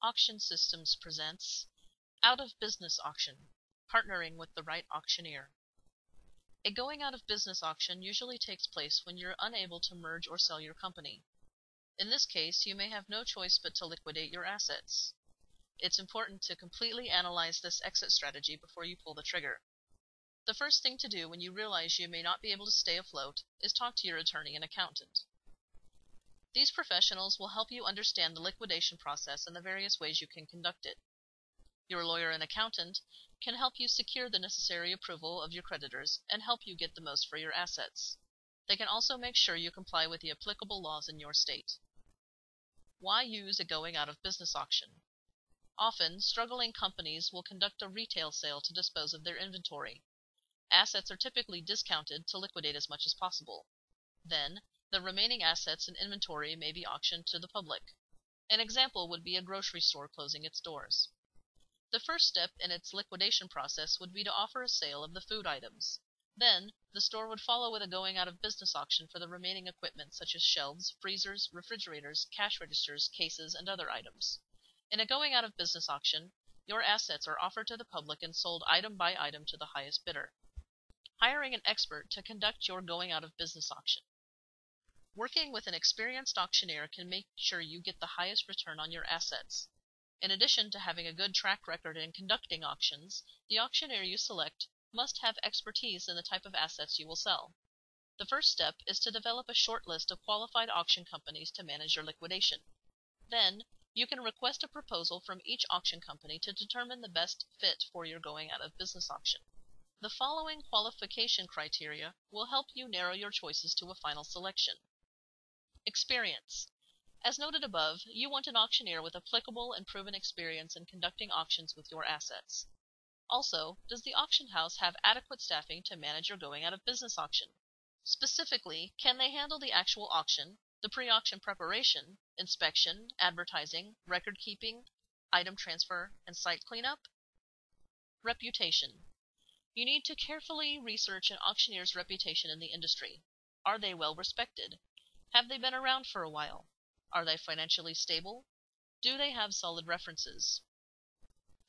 Auction Systems presents Out of Business Auction, Partnering with the Right Auctioneer. A going out of business auction usually takes place when you're unable to merge or sell your company. In this case, you may have no choice but to liquidate your assets. It's important to completely analyze this exit strategy before you pull the trigger. The first thing to do when you realize you may not be able to stay afloat is talk to your attorney and accountant. These professionals will help you understand the liquidation process and the various ways you can conduct it. Your lawyer and accountant can help you secure the necessary approval of your creditors and help you get the most for your assets. They can also make sure you comply with the applicable laws in your state. Why use a going out of business auction? Often, struggling companies will conduct a retail sale to dispose of their inventory. Assets are typically discounted to liquidate as much as possible. Then, the remaining assets and inventory may be auctioned to the public. An example would be a grocery store closing its doors. The first step in its liquidation process would be to offer a sale of the food items. Then, the store would follow with a going out of business auction for the remaining equipment such as shelves, freezers, refrigerators, cash registers, cases, and other items. In a going out of business auction, your assets are offered to the public and sold item by item to the highest bidder. Hiring an expert to conduct your going out of business auction. Working with an experienced auctioneer can make sure you get the highest return on your assets. In addition to having a good track record in conducting auctions, the auctioneer you select must have expertise in the type of assets you will sell. The first step is to develop a short list of qualified auction companies to manage your liquidation. Then, you can request a proposal from each auction company to determine the best fit for your going out of business auction. The following qualification criteria will help you narrow your choices to a final selection. Experience. As noted above, you want an auctioneer with applicable and proven experience in conducting auctions with your assets. Also, does the auction house have adequate staffing to manage your going out of business auction? Specifically, can they handle the actual auction, the pre-auction preparation, inspection, advertising, record keeping, item transfer, and site cleanup? Reputation. You need to carefully research an auctioneer's reputation in the industry. Are they well respected? Have they been around for a while? Are they financially stable? Do they have solid references?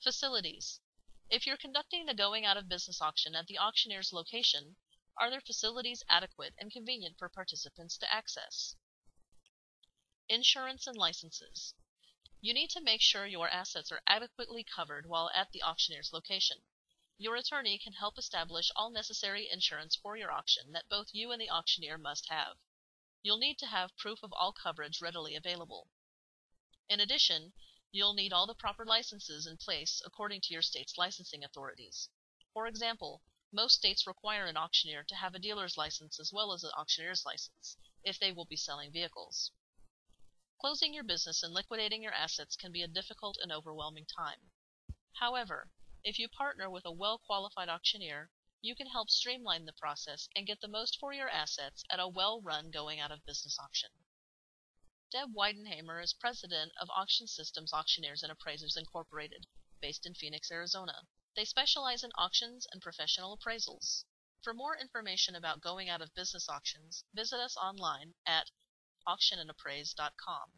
Facilities. If you're conducting the going out of business auction at the auctioneer's location, are their facilities adequate and convenient for participants to access? Insurance and licenses. You need to make sure your assets are adequately covered while at the auctioneer's location. Your attorney can help establish all necessary insurance for your auction that both you and the auctioneer must have. You'll need to have proof of all coverage readily available. In addition, you'll need all the proper licenses in place according to your state's licensing authorities. For example, most states require an auctioneer to have a dealer's license as well as an auctioneer's license, if they will be selling vehicles. Closing your business and liquidating your assets can be a difficult and overwhelming time. However, if you partner with a well-qualified auctioneer, you can help streamline the process and get the most for your assets at a well-run going out of business auction. Deb Weidenhamer is president of Auction Systems Auctioneers and Appraisers Incorporated, based in Phoenix, Arizona. They specialize in auctions and professional appraisals. For more information about going out of business auctions, visit us online at auctionandappraise.com.